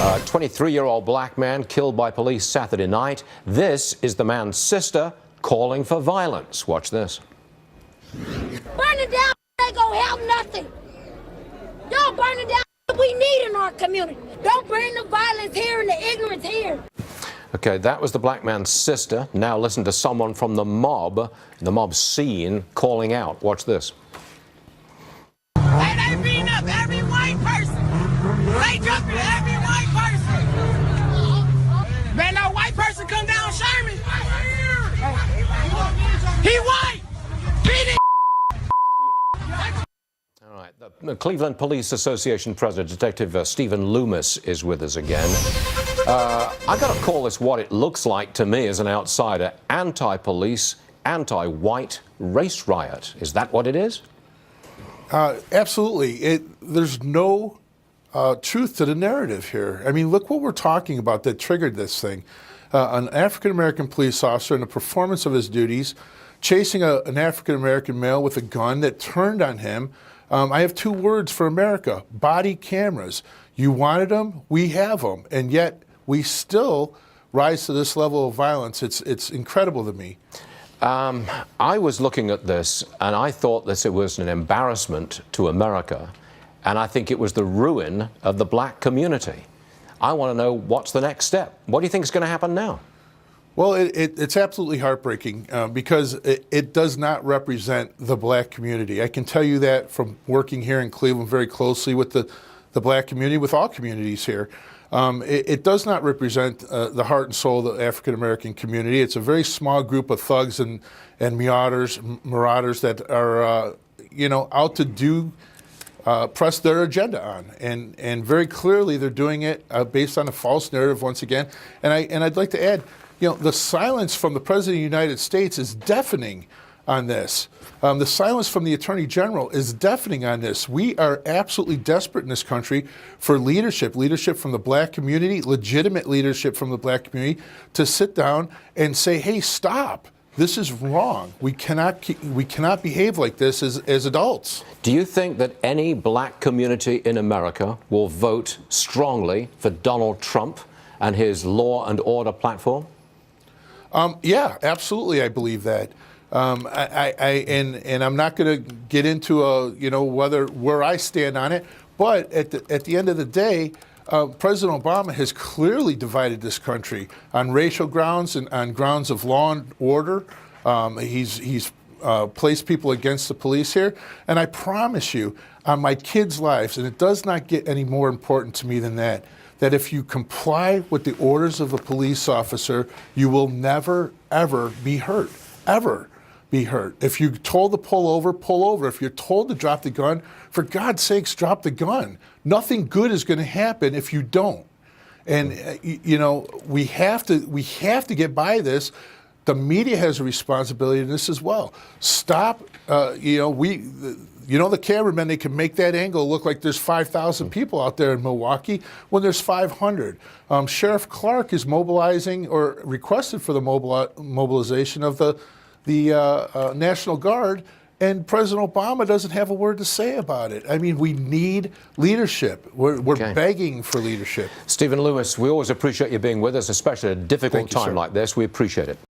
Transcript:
A 23-year-old black man killed by police Saturday night. This is the man's sister calling for violence. Watch this. Burn it down, ain't gonna help nothing. Y'all burn it down, what we need in our community. Don't bring the violence here and the ignorance here. Okay, that was the black man's sister. Now listen to someone from the mob scene, calling out. Watch this. Hey, they beating up every white person. They jumping every white person. Man, no white person come down Sherman. He white. Beat it. All right, the Cleveland Police Association President, Detective Stephen Loomis, is with us again. I got to call this what it looks like to me as an outsider: anti-police, anti-white race riot. Is that what it is? Absolutely. There's no truth to the narrative here. I mean, look what we're talking about that triggered this thing. An African-American police officer in the performance of his duties, chasing an African-American male with a gun that turned on him. I have two words for America: body cameras. You wanted them, we have them, and yet we still rise to this level of violence. It's incredible to me. I was looking at this, and I thought this was an embarrassment to America, and I think it was the ruin of the black community. I want to know, what's the next step? What do you think is going to happen now? Well, it's absolutely heartbreaking because it does not represent the black community. I can tell you that from working here in Cleveland very closely with the black community, with all communities here. It does not represent the heart and soul of the African-American community. It's a very small group of thugs and marauders that are, out to press their agenda on. And very clearly they're doing it based on a false narrative once again. And I'd like to add, the silence from the President of the United States is deafening on this. The silence from the Attorney General is deafening on this. We are absolutely desperate in this country for leadership from the black community, legitimate leadership from the black community, to sit down and say, hey, stop. This is wrong. We cannot behave like this as adults. Do you think that any black community in America will vote strongly for Donald Trump and his law and order platform? Yeah, absolutely. I believe that. And I'm not going to get into where I stand on it, but at the end of the day, President Obama has clearly divided this country on racial grounds and on grounds of law and order. He's placed people against the police here, and I promise you, on my kids' lives, and it does not get any more important to me than that if you comply with the orders of a police officer, you will never, ever be hurt, ever be hurt. If you're told to pull over, pull over. If you're told to drop the gun, for God's sakes, drop the gun. Nothing good is going to happen if you don't. And we have to get by this. The media has a responsibility in this as well. Stop. The cameramen, they can make that angle look like there's 5,000 people out there in Milwaukee when there's 500. Sheriff Clark is mobilizing, or requested for the mobilization of the National Guard, and President Obama doesn't have a word to say about it. I mean, we need leadership. We're begging for leadership. Stephen Loomis, we always appreciate you being with us, especially at a difficult time like this. We appreciate it.